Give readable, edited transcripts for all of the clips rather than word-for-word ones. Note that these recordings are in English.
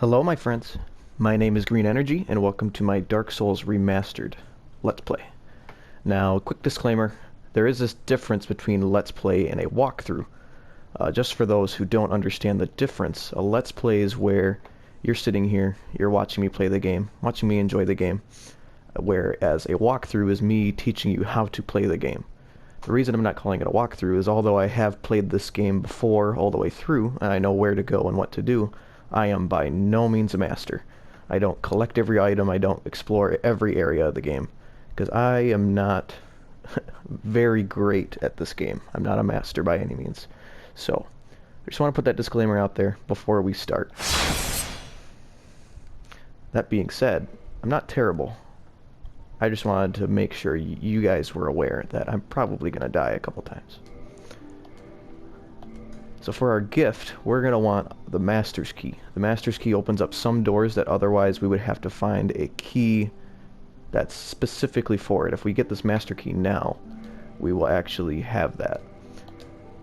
Hello my friends, my name is Green Energy and welcome to my Dark Souls Remastered Let's Play. Now, quick disclaimer, there is this difference between Let's Play and a walkthrough. Just for those who don't understand the difference, a Let's Play is where you're sitting here, you're watching me play the game, watching me enjoy the game, whereas a walkthrough is me teaching you how to play the game. The reason I'm not calling it a walkthrough is although I have played this game before all the way through, and I know where to go and what to do, I am by no means a master. I don't collect every item, I don't explore every area of the game, because I am not very great at this game. I'm not a master by any means. So, I just want to put that disclaimer out there before we start. That being said, I'm not terrible. I just wanted to make sure you guys were aware that I'm probably going to die a couple times. So for our gift, we're going to want the Master's Key. The Master's Key opens up some doors that otherwise we would have to find a key that's specifically for it. If we get this Master Key now, we will actually have that.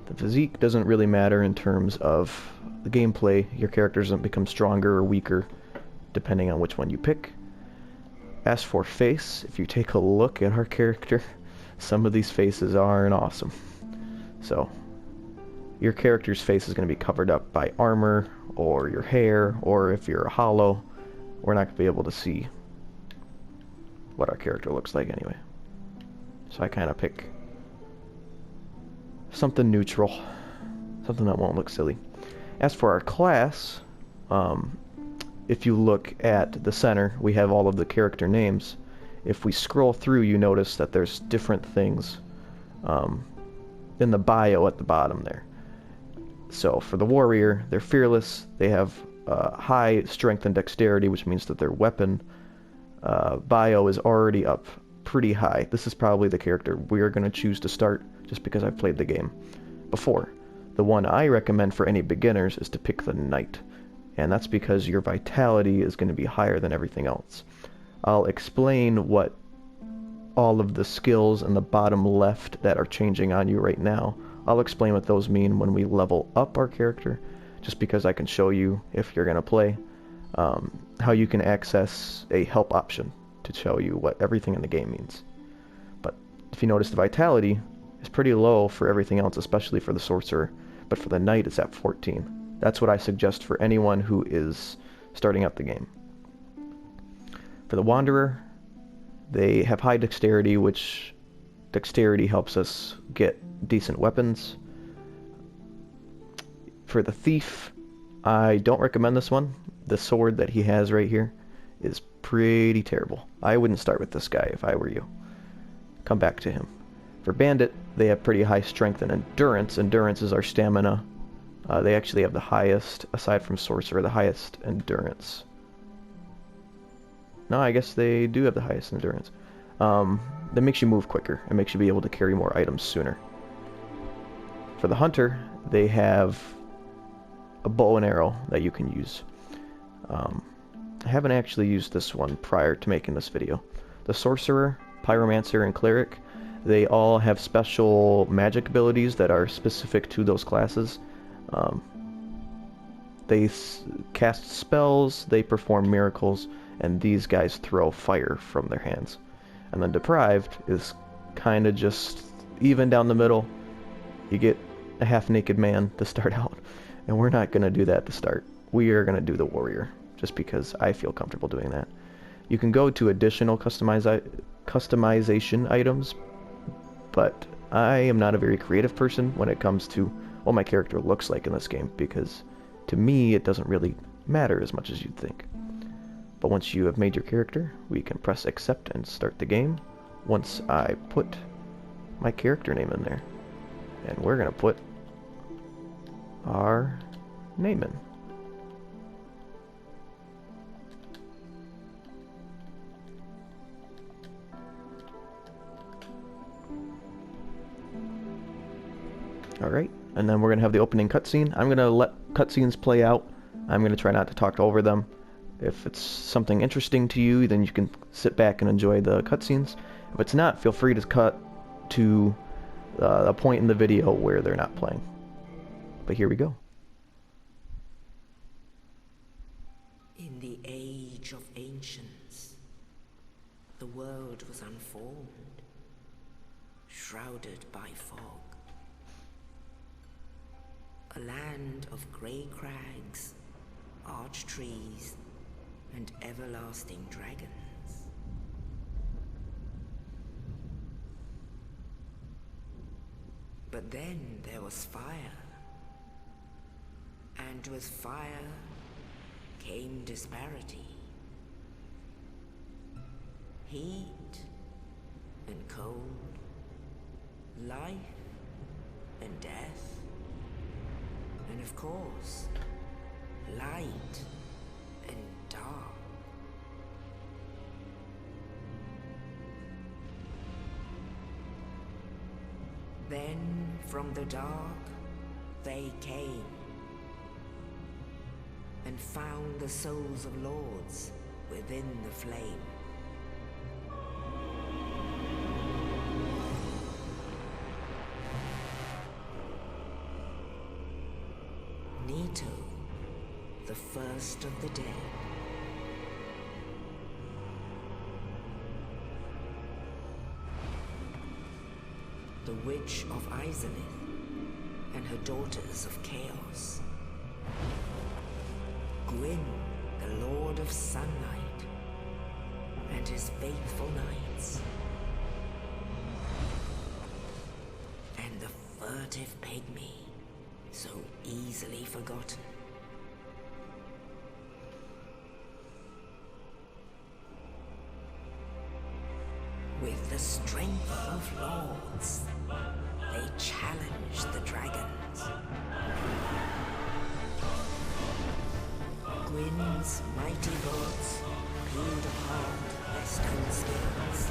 The physique doesn't really matter in terms of the gameplay. Your character doesn't become stronger or weaker depending on which one you pick. As for face, if you take a look at our character, some of these faces aren't awesome. So your character's face is going to be covered up by armor, or your hair, or if you're a hollow, we're not going to be able to see what our character looks like anyway. So I kind of pick something neutral, something that won't look silly. As for our class, if you look at the center, we have all of the character names. If we scroll through, you notice that there's different things in the bio at the bottom there. So for the warrior, they're fearless, they have high strength and dexterity, which means that their weapon bio is already up pretty high. This is probably the character we're going to choose to start just because I've played the game before. The one I recommend for any beginners is to pick the knight, and that's because your vitality is going to be higher than everything else. I'll explain what all of the skills in the bottom left that are changing on you right now. I'll explain what those mean when we level up our character, just because I can show you, if you're going to play, how you can access a help option to show you what everything in the game means. But if you notice, the vitality is pretty low for everything else, especially for the sorcerer, but for the knight it's at 14. That's what I suggest for anyone who is starting out the game. For the wanderer, they have high dexterity, which dexterity helps us get decent weapons. For the thief, I don't recommend this one. The sword that he has right here is pretty terrible. I wouldn't start with this guy if I were you. Come back to him. For bandit, they have pretty high strength and endurance. Endurance is our stamina. They actually have the highest, aside from sorcerer, the highest endurance. No, I guess they do have the highest endurance. That makes you move quicker. It makes you be able to carry more items sooner. For the hunter, they have a bow and arrow that you can use. I haven't actually used this one prior to making this video. The sorcerer, pyromancer, and cleric, they all have special magic abilities that are specific to those classes. They cast spells, they perform miracles, and these guys throw fire from their hands. And then deprived is kind of just even down the middle. You get a half-naked man to start out, and we're not going to do that to start. We are going to do the warrior, just because I feel comfortable doing that. You can go to additional customization items, but I am not a very creative person when it comes to what my character looks like in this game, because to me it doesn't really matter as much as you'd think. But once you have made your character, we can press accept and start the game once I put my character name in there. And we're going to put our name in. Alright, and then we're going to have the opening cutscene. I'm going to let cutscenes play out. I'm going to try not to talk over them. If it's something interesting to you, then you can sit back and enjoy the cutscenes. If it's not, feel free to cut to a point in the video where they're not playing. But here we go. In the age of ancients, the world was unformed, shrouded by fog. A land of grey crags, arch trees, and everlasting dragons. But then there was fire, and with fire came disparity. Heat and cold, life and death, and of course, light and dark. Then from the dark they came and found the souls of lords within the flame. Nito, the first of the dead. The Witch of Izalith and her daughters of Chaos. Gwyn, the Lord of Sunlight, and his faithful knights. And the furtive pygmy, so easily forgotten. With the strength of lords, they challenged the dragons. Gwyn's mighty bolts peeled apart their stone skills.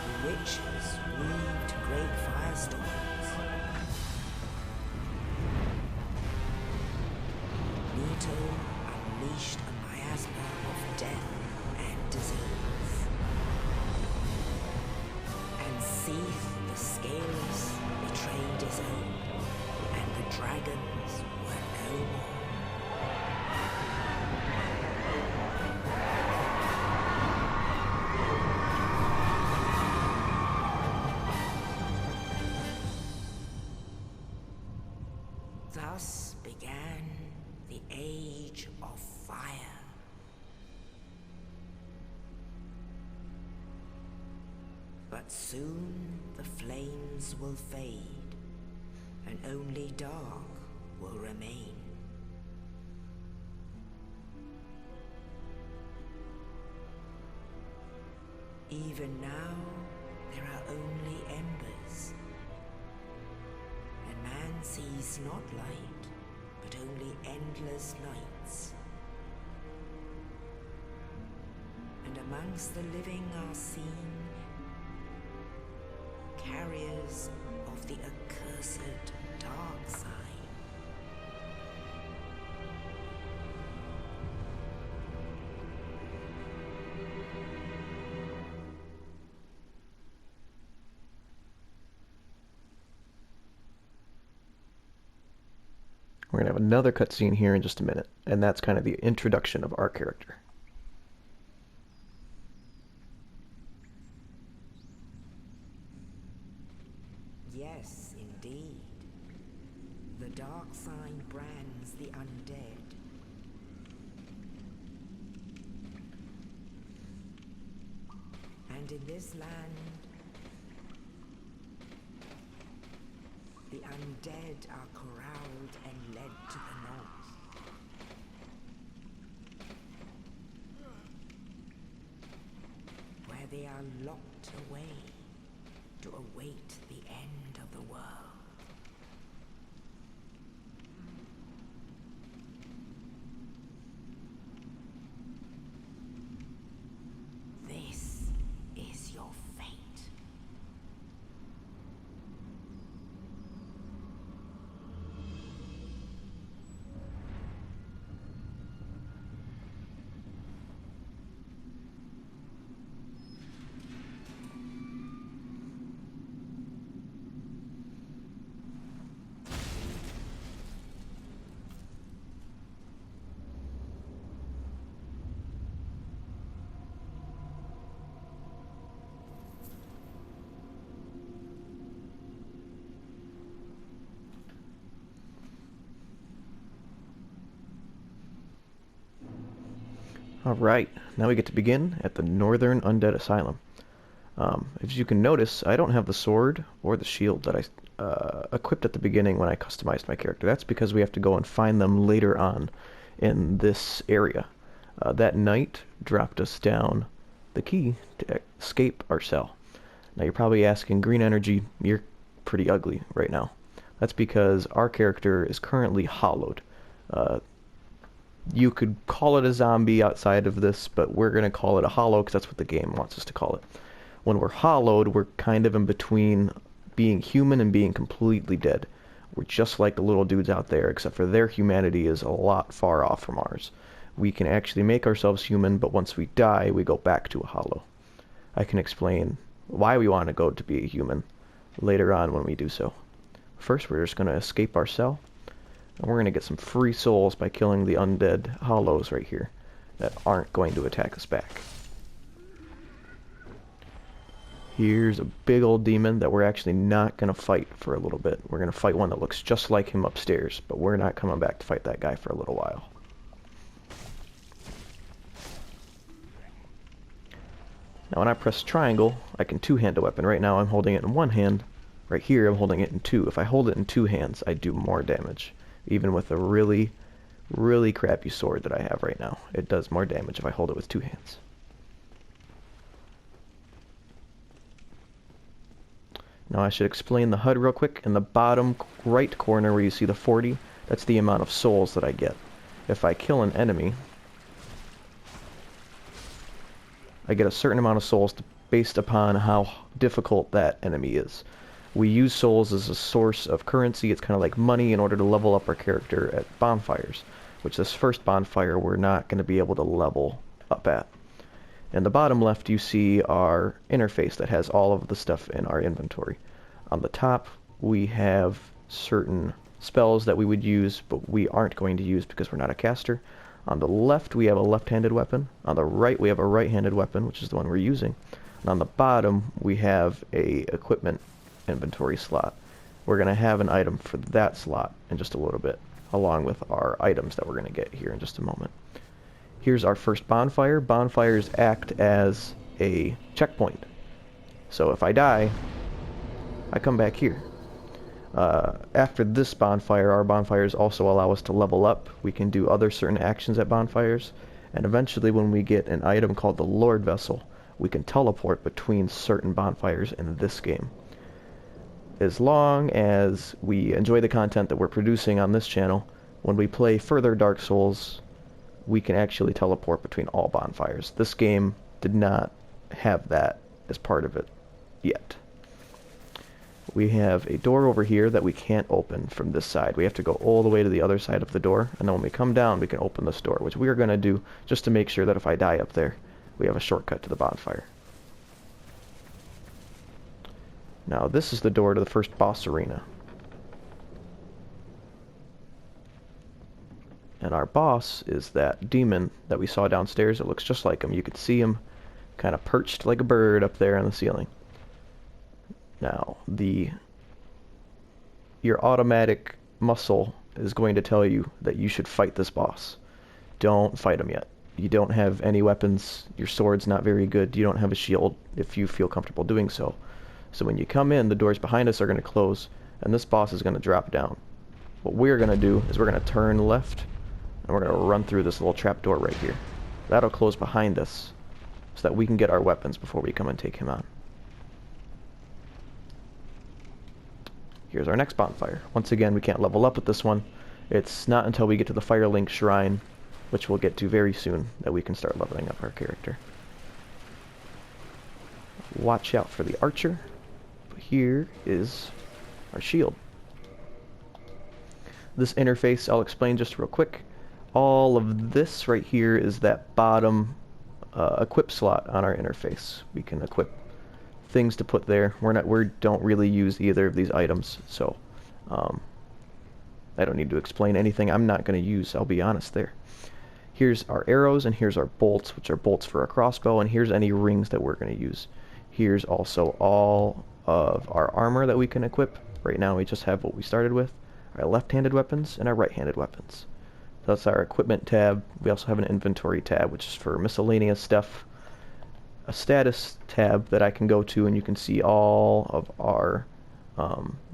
The witches weaved great firestorms. Nito unleashed a miasma of death and disease. And Seath the Scaleless betrayed his own, and the dragons were no more. Thus began the Age of Fire. But soon the flames will fade, and only dark will remain. Even now, there are only embers. And man sees not light, but only endless nights. And amongst the living are seen carriers of the accursed dark side. We're going to have another cutscene here in just a minute, and that's kind of the introduction of our character. Yes, indeed. The dark sign brands the undead. And in this land, the undead are corralled and led to the north. Where they are locked away to await the end of the world. This is your fate. Alright, now we get to begin at the Northern Undead Asylum. As you can notice, I don't have the sword or the shield that I equipped at the beginning when I customized my character. That's because we have to go and find them later on in this area. That knight dropped us down the key to escape our cell. Now you're probably asking, green energy, you're pretty ugly right now. That's because our character is currently hollowed. You could call it a zombie outside of this, but we're going to call it a hollow because that's what the game wants us to call it. When we're hollowed, we're kind of in between being human and being completely dead. We're just like the little dudes out there, except for their humanity is a lot far off from ours. We can actually make ourselves human, but once we die, we go back to a hollow. I can explain why we want to go to be a human later on when we do so. First, we're just going to escape our cell. And we're going to get some free souls by killing the undead hollows right here that aren't going to attack us back. Here's a big old demon that we're actually not going to fight for a little bit. We're going to fight one that looks just like him upstairs, but we're not coming back to fight that guy for a little while. Now when I press triangle, I can two-hand a weapon. Right now I'm holding it in one hand. Right here I'm holding it in two. If I hold it in two hands, I do more damage. Even with a really, really crappy sword that I have right now. It does more damage if I hold it with two hands. Now I should explain the HUD real quick. In the bottom right corner where you see the 40, that's the amount of souls that I get. If I kill an enemy, I get a certain amount of souls based upon how difficult that enemy is. We use souls as a source of currency. It's kind of like money in order to level up our character at bonfires, which this first bonfire we're not going to be able to level up at. In the bottom left you see our interface that has all of the stuff in our inventory. On the top we have certain spells that we would use, but we aren't going to use because we're not a caster. On the left we have a left-handed weapon. On the right we have a right-handed weapon, which is the one we're using. And on the bottom we have a equipment inventory slot. We're going to have an item for that slot in just a little bit, along with our items that we're going to get here in just a moment. Here's our first bonfire. Bonfires act as a checkpoint. So if I die, I come back here. After this bonfire, our bonfires also allow us to level up. We can do other certain actions at bonfires, and eventually when we get an item called the Lord Vessel, we can teleport between certain bonfires in this game. As long as we enjoy the content that we're producing on this channel, when we play further Dark Souls, we can actually teleport between all bonfires. This game did not have that as part of it yet. We have a door over here that we can't open from this side. We have to go all the way to the other side of the door, and then when we come down we can open this door, which we are going to do just to make sure that if I die up there, we have a shortcut to the bonfire. Now this is the door to the first boss arena. And our boss is that demon that we saw downstairs. It looks just like him. You could see him kind of perched like a bird up there on the ceiling. Now, your automatic muscle is going to tell you that you should fight this boss. Don't fight him yet. You don't have any weapons. Your sword's not very good. You don't have a shield if you feel comfortable doing so. So when you come in, the doors behind us are going to close, and this boss is going to drop down. What we're going to do is we're going to turn left, and we're going to run through this little trap door right here. That'll close behind us, so that we can get our weapons before we come and take him on. Here's our next bonfire. Once again, we can't level up with this one. It's not until we get to the Firelink Shrine, which we'll get to very soon, that we can start leveling up our character. Watch out for the archer. Here is our shield. This interface I'll explain just real quick. All of this right here is that bottom equip slot on our interface. We can equip things to put there. We don't really use either of these items, so I don't need to explain anything I'm not going to use, I'll be honest there. Here's our arrows, and here's our bolts, which are bolts for a crossbow, and here's any rings that we're going to use. Here's also all of our armor that we can equip. Right now we just have what we started with, our left-handed weapons and our right-handed weapons. That's our equipment tab. We also have an inventory tab, which is for miscellaneous stuff. A status tab that I can go to, and you can see all of our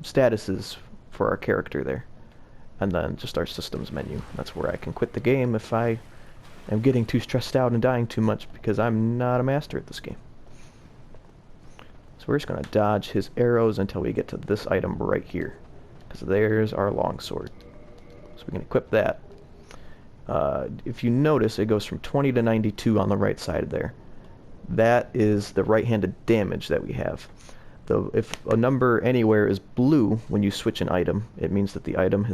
statuses for our character there. And then just our systems menu. That's where I can quit the game if I am getting too stressed out and dying too much, because I'm not a master at this game. So we're just going to dodge his arrows until we get to this item right here, because there's our longsword. So we can equip that. If you notice, it goes from 20 to 92 on the right side there. That is the right-handed damage that we have. If a number anywhere is blue when you switch an item, it means that the item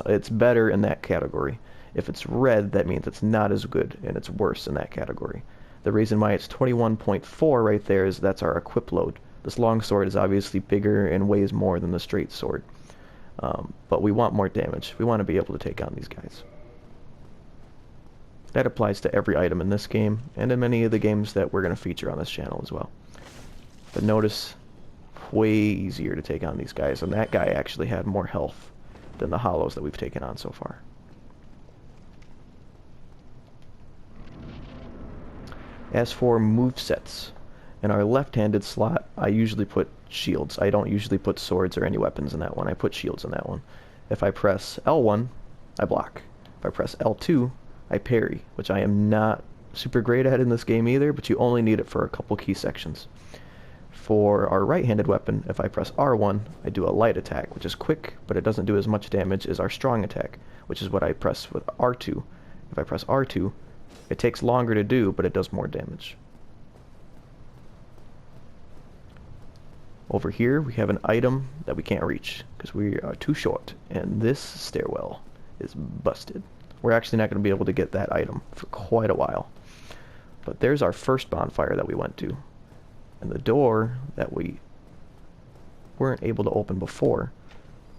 it's better in that category. If it's red, that means it's not as good and it's worse in that category. The reason why it's 21.4 right there is that's our equip load. This longsword is obviously bigger and weighs more than the straight sword. But we want more damage. We want to be able to take on these guys. That applies to every item in this game, and in many of the games that we're going to feature on this channel as well. But notice, way easier to take on these guys, and that guy actually had more health than the hollows that we've taken on so far. As for movesets, in our left-handed slot, I usually put shields. I don't usually put swords or any weapons in that one. I put shields in that one. If I press L1, I block. If I press L2, I parry, which I am not super great at in this game either, but you only need it for a couple key sections. For our right-handed weapon, if I press R1, I do a light attack, which is quick, but it doesn't do as much damage as our strong attack, which is what I press with R2. If I press R2, it takes longer to do, but it does more damage. Over here, we have an item that we can't reach, because we are too short, and this stairwell is busted. We're actually not going to be able to get that item for quite a while. But there's our first bonfire that we went to. And the door that we weren't able to open before,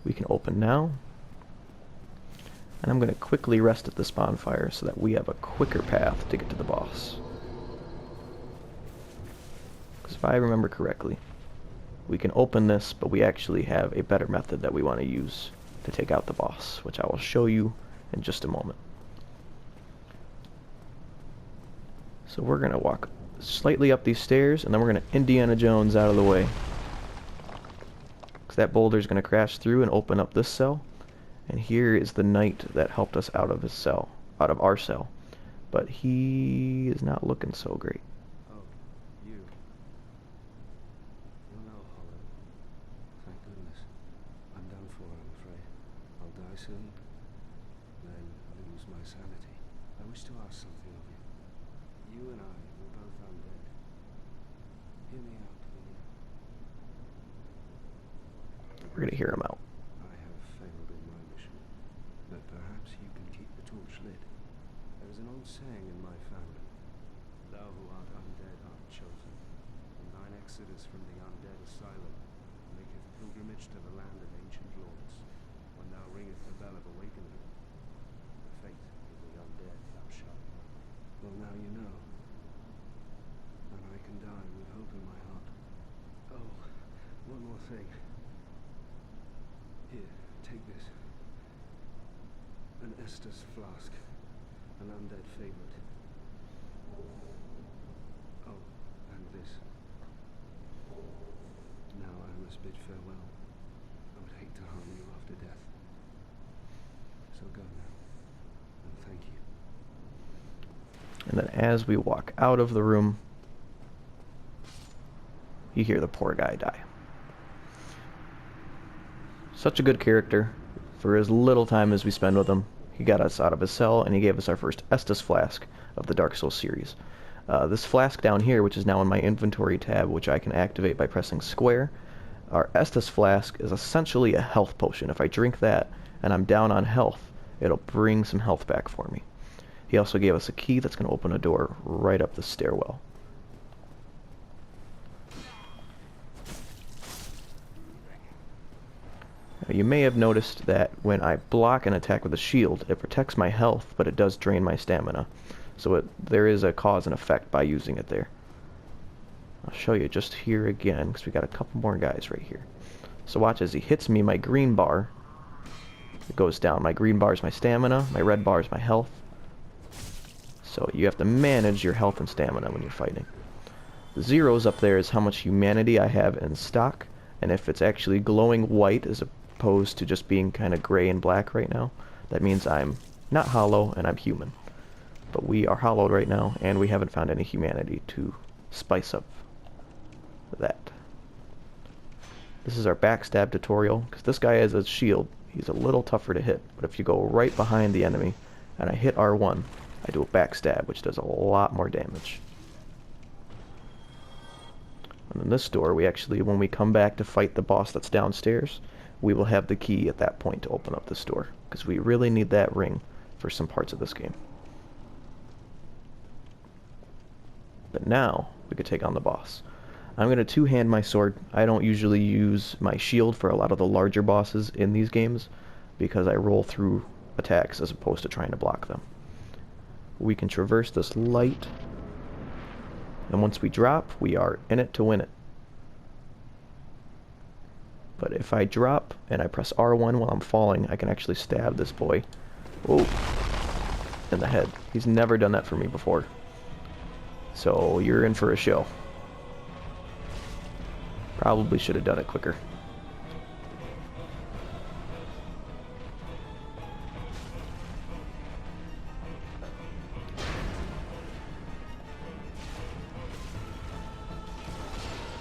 we can open now. And I'm going to quickly rest at this bonfire so that we have a quicker path to get to the boss. Because if I remember correctly, we can open this, but we actually have a better method that we want to use to take out the boss, which I will show you in just a moment. So we're going to walk slightly up these stairs, and then we're going to Indiana Jones out of the way. Because that boulder is going to crash through and open up this cell. And here is the knight that helped us out of his cell, out of our cell. But he is not looking so great. Oh, you. You're no Hollow. Thank goodness. I'm done for, I'm afraid. I'll die soon. Then lose my sanity. I wish to ask something of you. You and I were both undead. Hear me out, will you? We're going to hear him out. I have failed in my mission, but perhaps you can keep the torch lit. There is an old saying in my family. Thou who art undead art chosen, and thine exodus from the undead asylum maketh pilgrimage to the land of ancient lords. When thou ringest the bell of awakening, the fate of the undead thou shalt know. Well, now you know, and I can die with hope in my heart. Oh, one more thing. Here, take this. An Estus flask, an undead favorite. Oh, and this. Now I must bid farewell. I would hate to harm you after death. So go now, and thank you. And then as we walk out of the room, you hear the poor guy die. Such a good character. For as little time as we spend with him, he got us out of his cell, and he gave us our first Estus flask of the Dark Souls series. This flask down here, which is now in my inventory tab, which I can activate by pressing square, our Estus flask is essentially a health potion. If I drink that and I'm down on health, it'll bring some health back for me. He also gave us a key that's going to open a door right up the stairwell. You may have noticed that when I block an attack with a shield, it protects my health, but it does drain my stamina. So there is a cause and effect by using it there. I'll show you just here again, because we got a couple more guys right here. So watch as he hits me, my green bar it goes down. My green bar is my stamina, my red bar is my health. So you have to manage your health and stamina when you're fighting. The zeros up there is how much humanity I have in stock, and if it's actually glowing white as opposed to just being kind of gray and black right now, that means I'm not hollow and I'm human. But we are hollowed right now, and we haven't found any humanity to spice up that. This is our backstab tutorial, because this guy has a shield. He's a little tougher to hit, but if you go right behind the enemy and I hit R1, I do a backstab, which does a lot more damage. And in this door, we actually, when we come back to fight the boss that's downstairs, we will have the key at that point to open up this door, because we really need that ring for some parts of this game. But now, we could take on the boss. I'm going to two-hand my sword. I don't usually use my shield for a lot of the larger bosses in these games, because I roll through attacks as opposed to trying to block them. We can traverse this light, and once we drop, we are in it to win it. But if I drop and I press R1 while I'm falling, I can actually stab this boy. Oh, in the head. He's never done that for me before. So you're in for a show. Probably should have done it quicker.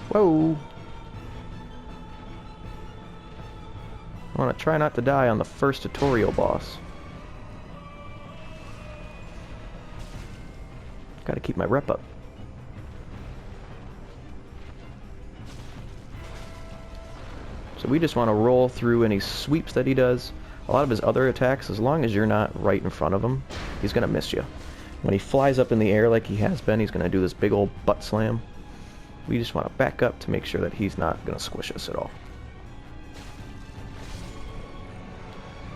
Whoa! I want to try not to die on the first tutorial boss. Gotta keep my rep up. So we just want to roll through any sweeps that he does. A lot of his other attacks, as long as you're not right in front of him, he's gonna miss you. When he flies up in the air like he has been, he's gonna do this big old butt slam. We just want to back up to make sure that he's not gonna squish us at all.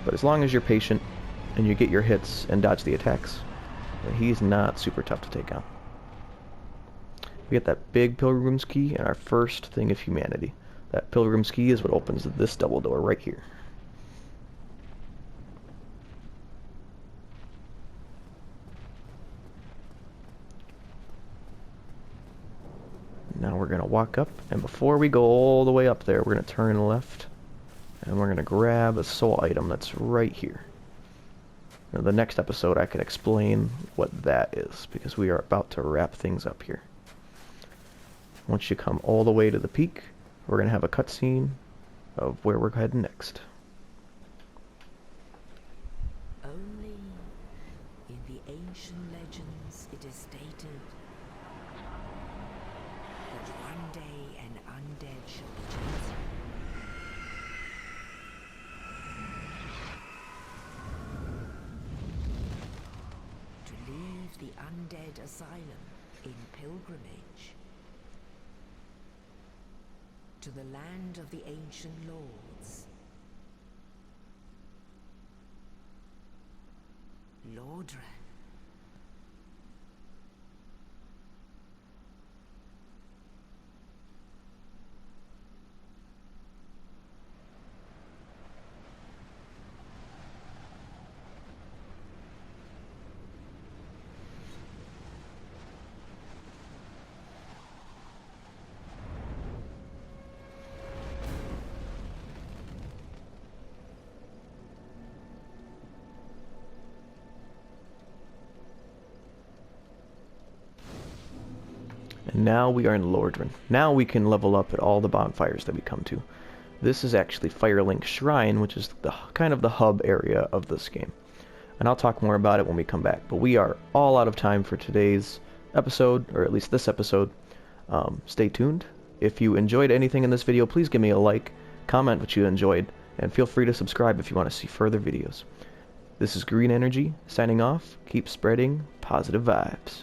But as long as you're patient and you get your hits and dodge the attacks, he's not super tough to take on. We get that big Pilgrim's Key and our first thing of humanity. That Pilgrim's Key is what opens this double door right here. Now we're going to walk up, and before we go all the way up there, we're going to turn left, and we're going to grab a soul item that's right here. Now, the next episode I can explain what that is, because we are about to wrap things up here. Once you come all the way to the peak, we're going to have a cutscene of where we're heading next. Only in the ancient legends it is stated that one day an undead shall be chosen. To leave the undead asylum in pilgrimage to the land of the ancient lords. Lordran. And now we are in Lordran. Now we can level up at all the bonfires that we come to. This is actually Firelink Shrine, which is the kind of the hub area of this game. And I'll talk more about it when we come back. But we are all out of time for today's episode, or at least this episode. Stay tuned. If you enjoyed anything in this video, please give me a like, comment what you enjoyed, and feel free to subscribe if you want to see further videos. This is Green Energy, signing off. Keep spreading positive vibes.